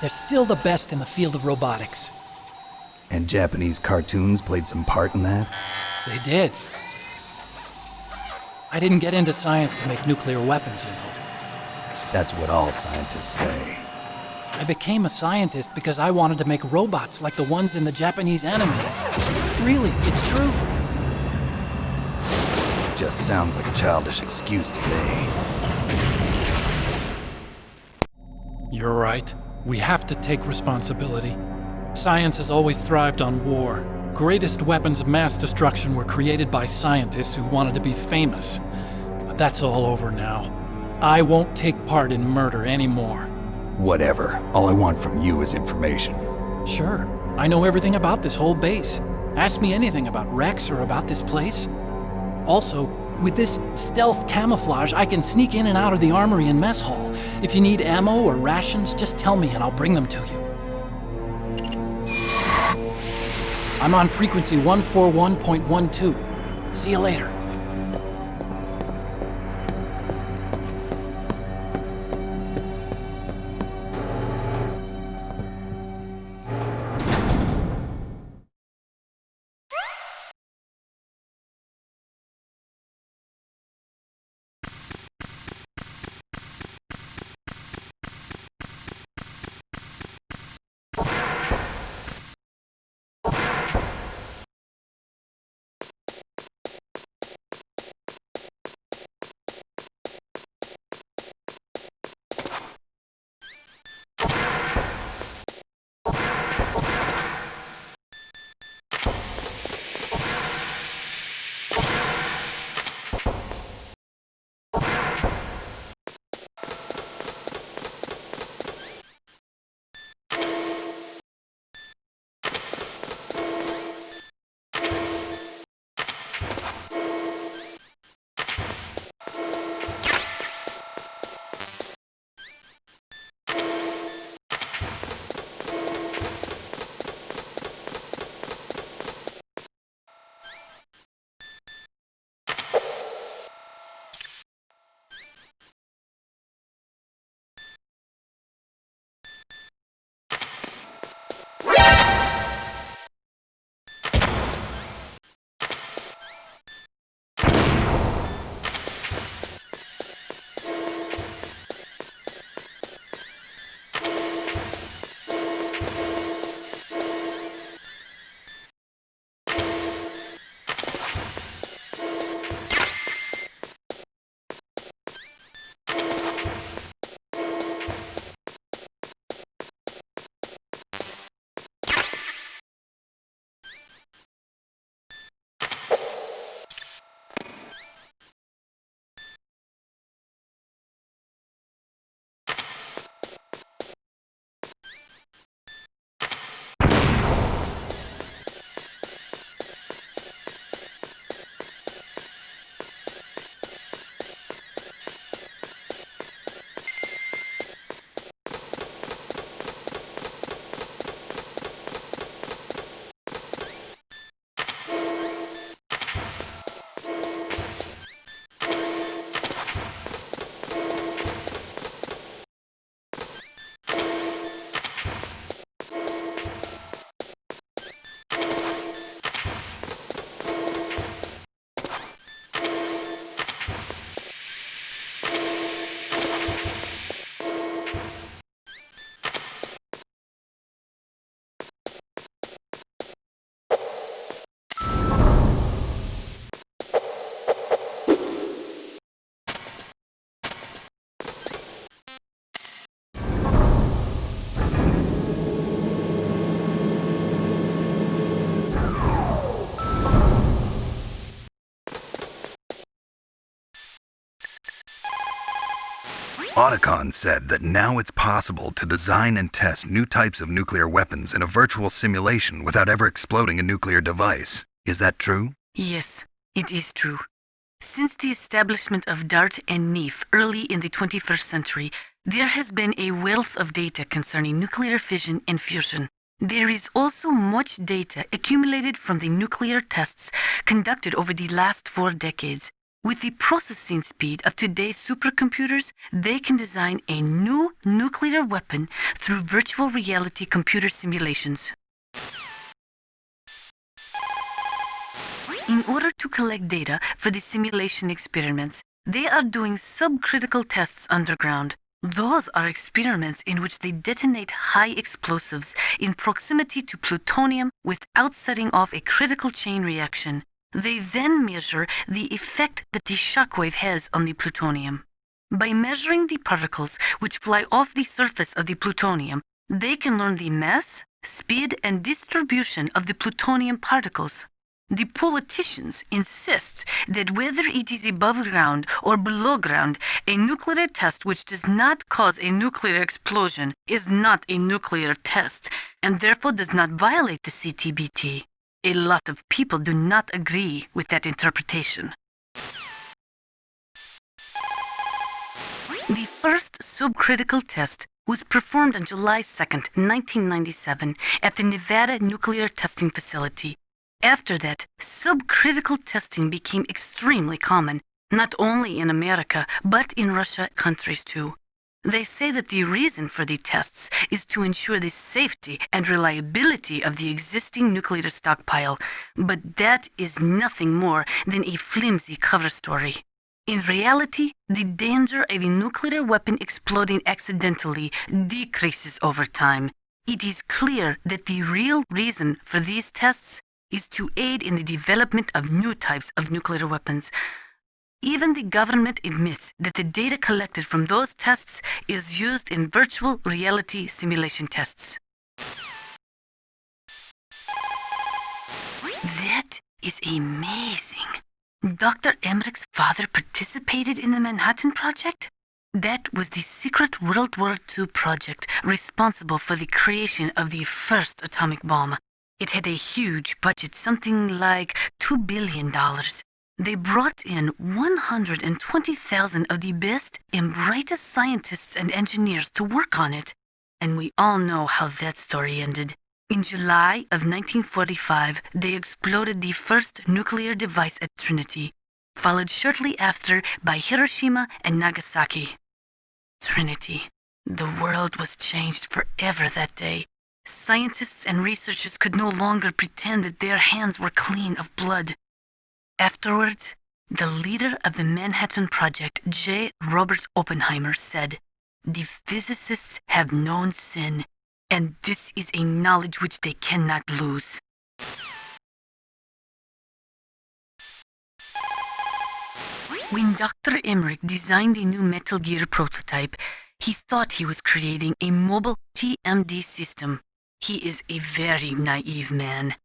They're still the best in the field of robotics. And Japanese cartoons played some part in that? They did. I didn't get into science to make nuclear weapons, you know. That's what all scientists say. I became a scientist because I wanted to make robots like the ones in the Japanese animes. Really, it's true. Just sounds like a childish excuse to me. You're right. We have to take responsibility. Science has always thrived on war. Greatest weapons of mass destruction were created by scientists who wanted to be famous. But that's all over now. I won't take part in murder anymore. Whatever. All I want from you is information. Sure. I know everything about this whole base. Ask me anything about Rex or about this place. Also, with this stealth camouflage, I can sneak in and out of the armory and mess hall. If you need ammo or rations, just tell me and I'll bring them to you. I'm on frequency 141.12. See you later. Otacon said that now it's possible to design and test new types of nuclear weapons in a virtual simulation without ever exploding a nuclear device. Is that true? Yes, it is true. Since the establishment of DART and NEEF early in the 21st century, there has been a wealth of data concerning nuclear fission and fusion. There is also much data accumulated from the nuclear tests conducted over the last 4 decades. With the processing speed of today's supercomputers, they can design a new nuclear weapon through virtual reality computer simulations. In order to collect data for the simulation experiments, they are doing subcritical tests underground. Those are experiments in which they detonate high explosives in proximity to plutonium without setting off a critical chain reaction. They then measure the effect that the shockwave has on the plutonium. By measuring the particles which fly off the surface of the plutonium, they can learn the mass, speed, and distribution of the plutonium particles. The politicians insist that whether it is above ground or below ground, a nuclear test which does not cause a nuclear explosion is not a nuclear test, and therefore does not violate the CTBT. A lot of people do not agree with that interpretation. The first subcritical test was performed on July 2nd, 1997, at the Nevada Nuclear Testing Facility. After that, subcritical testing became extremely common, not only in America, but in Russia countries too. They say that the reason for the tests is to ensure the safety and reliability of the existing nuclear stockpile, but that is nothing more than a flimsy cover story. In reality, the danger of a nuclear weapon exploding accidentally decreases over time. It is clear that the real reason for these tests is to aid in the development of new types of nuclear weapons. Even the government admits that the data collected from those tests is used in virtual reality simulation tests. That is amazing. Dr. Emmerich's father participated in the Manhattan Project? That was the secret World War II project responsible for the creation of the first atomic bomb. It had a huge budget, something like $2 billion. They brought in 120,000 of the best and brightest scientists and engineers to work on it. And we all know how that story ended. In July of 1945, they exploded the first nuclear device at Trinity, followed shortly after by Hiroshima and Nagasaki. Trinity. The world was changed forever that day. Scientists and researchers could no longer pretend that their hands were clean of blood. Afterwards, the leader of the Manhattan Project, J. Robert Oppenheimer, said, "The physicists have known sin, and this is a knowledge which they cannot lose." When Dr. Emmerich designed a new Metal Gear prototype, he thought he was creating a mobile TMD system. He is a very naive man.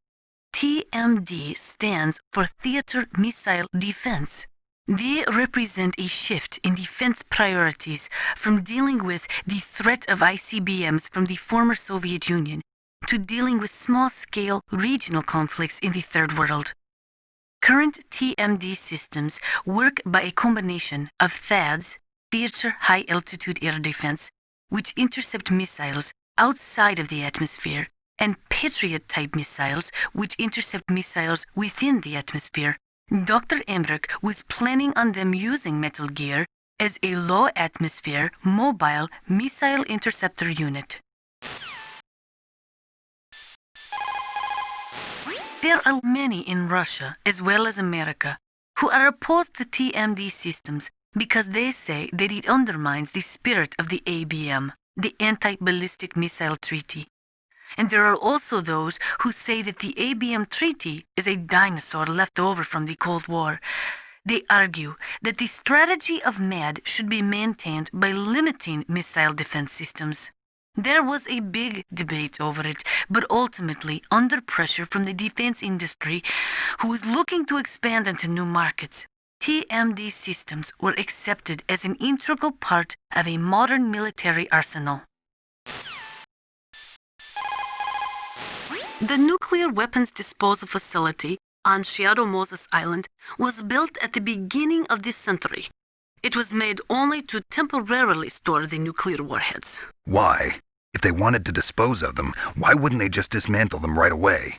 TMD stands for Theater Missile Defense. They represent a shift in defense priorities from dealing with the threat of ICBMs from the former Soviet Union to dealing with small-scale regional conflicts in the Third World. Current TMD systems work by a combination of THAADs, Theater High Altitude Air Defense, which intercept missiles outside of the atmosphere, and Patriot-type missiles, which intercept missiles within the atmosphere. Dr. Emmerich was planning on them using Metal Gear as a low-atmosphere, mobile missile interceptor unit. There are many in Russia, as well as America, who are opposed to TMD systems because they say that it undermines the spirit of the ABM, the Anti-Ballistic Missile Treaty. And there are also those who say that the ABM Treaty is a dinosaur left over from the Cold War. They argue that the strategy of MAD should be maintained by limiting missile defense systems. There was a big debate over it, but ultimately, under pressure from the defense industry, who was looking to expand into new markets, TMD systems were accepted as an integral part of a modern military arsenal. The nuclear weapons disposal facility on Shadow Moses Island was built at the beginning of this century. It was made only to temporarily store the nuclear warheads. Why? If they wanted to dispose of them, why wouldn't they just dismantle them right away?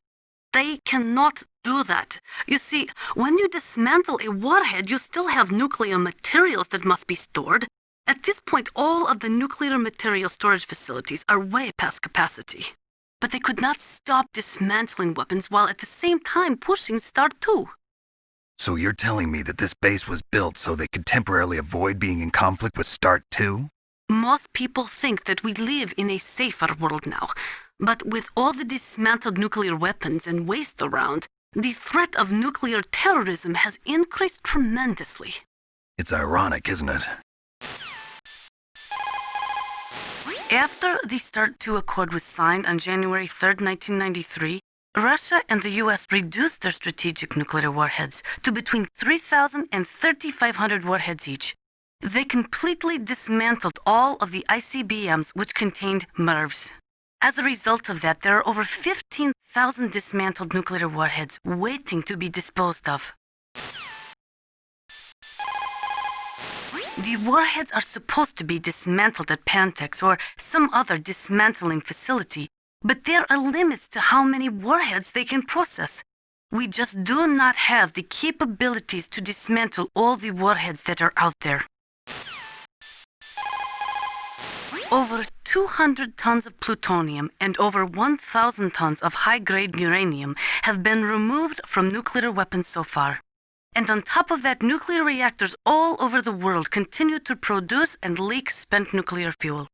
They cannot do that. You see, when you dismantle a warhead, you still have nuclear materials that must be stored. At this point, all of the nuclear material storage facilities are way past capacity. But they could not stop dismantling weapons while at the same time pushing Start 2. So you're telling me that this base was built so they could temporarily avoid being in conflict with Start 2? Most people think that we live in a safer world now. But with all the dismantled nuclear weapons and waste around, the threat of nuclear terrorism has increased tremendously. It's ironic, isn't it? After the START II Accord was signed on January 3, 1993, Russia and the U.S. reduced their strategic nuclear warheads to between 3,000 and 3,500 warheads each. They completely dismantled all of the ICBMs which contained MIRVs. As a result of that, there are over 15,000 dismantled nuclear warheads waiting to be disposed of. The warheads are supposed to be dismantled at Pantex or some other dismantling facility, but there are limits to how many warheads they can process. We just do not have the capabilities to dismantle all the warheads that are out there. Over 200 tons of plutonium and over 1,000 tons of high-grade uranium have been removed from nuclear weapons so far. And on top of that, nuclear reactors all over the world continue to produce and leak spent nuclear fuel.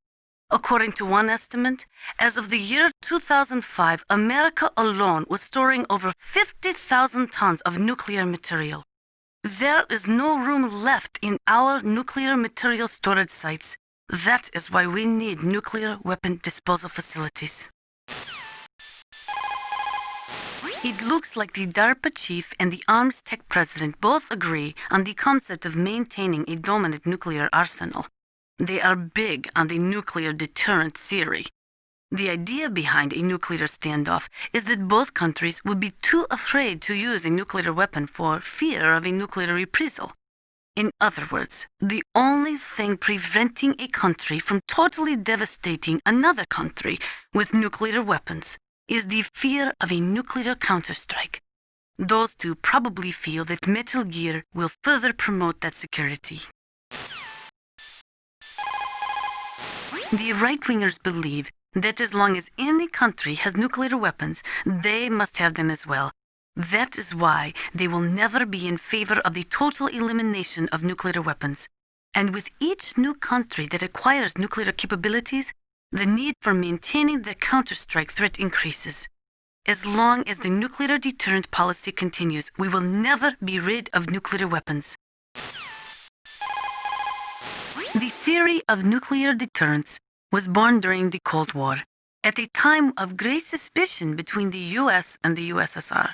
According to one estimate, as of the year 2005, America alone was storing over 50,000 tons of nuclear material. There is no room left in our nuclear material storage sites. That is why we need nuclear weapon disposal facilities. It looks like the DARPA chief and the Arms Tech president both agree on the concept of maintaining a dominant nuclear arsenal. They are big on the nuclear deterrent theory. The idea behind a nuclear standoff is that both countries would be too afraid to use a nuclear weapon for fear of a nuclear reprisal. In other words, the only thing preventing a country from totally devastating another country with nuclear weapons is the fear of a nuclear counterstrike. Those two probably feel that Metal Gear will further promote that security. The right-wingers believe that as long as any country has nuclear weapons, they must have them as well. That is why they will never be in favor of the total elimination of nuclear weapons. And with each new country that acquires nuclear capabilities, the need for maintaining the counterstrike threat increases. As long as the nuclear deterrent policy continues, we will never be rid of nuclear weapons. The theory of nuclear deterrence was born during the Cold War, at a time of great suspicion between the US and the USSR.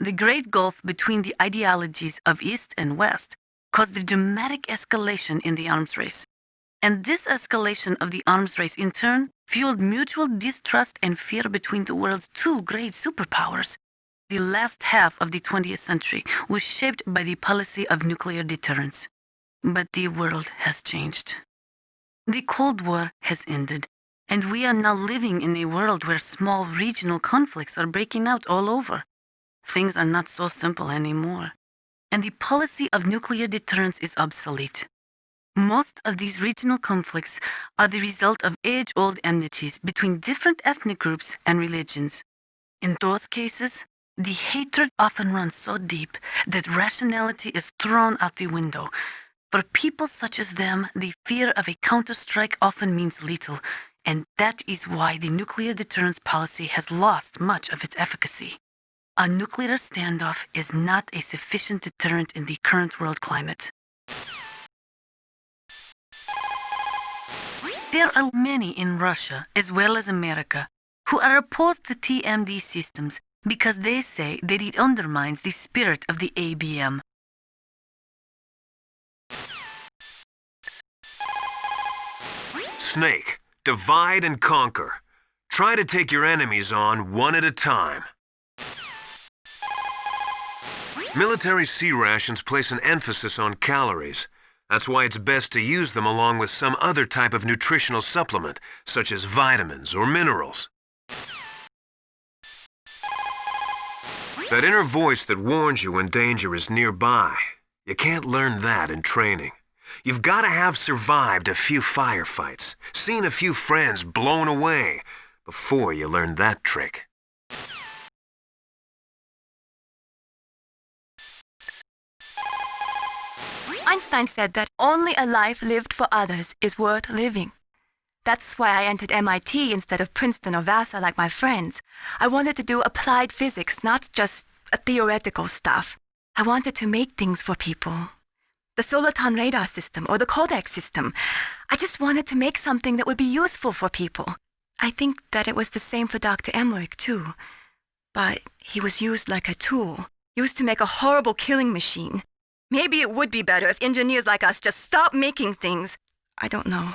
The great gulf between the ideologies of East and West caused a dramatic escalation in the arms race. And this escalation of the arms race, in turn, fueled mutual distrust and fear between the world's two great superpowers. The last half of the 20th century was shaped by the policy of nuclear deterrence. But the world has changed. The Cold War has ended, and we are now living in a world where small regional conflicts are breaking out all over. Things are not so simple anymore, and the policy of nuclear deterrence is obsolete. Most of these regional conflicts are the result of age-old enmities between different ethnic groups and religions. In those cases, the hatred often runs so deep that rationality is thrown out the window. For people such as them, the fear of a counterstrike often means lethal, and that is why the nuclear deterrence policy has lost much of its efficacy. A nuclear standoff is not a sufficient deterrent in the current world climate. There are many in Russia, as well as America, who are opposed to TMD systems because they say that it undermines the spirit of the ABM. Snake, divide and conquer. Try to take your enemies on one at a time. Military C rations place an emphasis on calories. That's why it's best to use them along with some other type of nutritional supplement, such as vitamins or minerals. That inner voice that warns you when danger is nearby, you can't learn that in training. You've got to have survived a few firefights, seen a few friends blown away, before you learn that trick. Einstein said that only a life lived for others is worth living. That's why I entered MIT instead of Princeton or Vassar like my friends. I wanted to do applied physics, not just theoretical stuff. I wanted to make things for people. The Soliton radar system or the Kodak system. I just wanted to make something that would be useful for people. I think that it was the same for Dr. Emmerich, too. But he was used like a tool, used to make a horrible killing machine. Maybe it would be better if engineers like us just stopped making things. I don't know.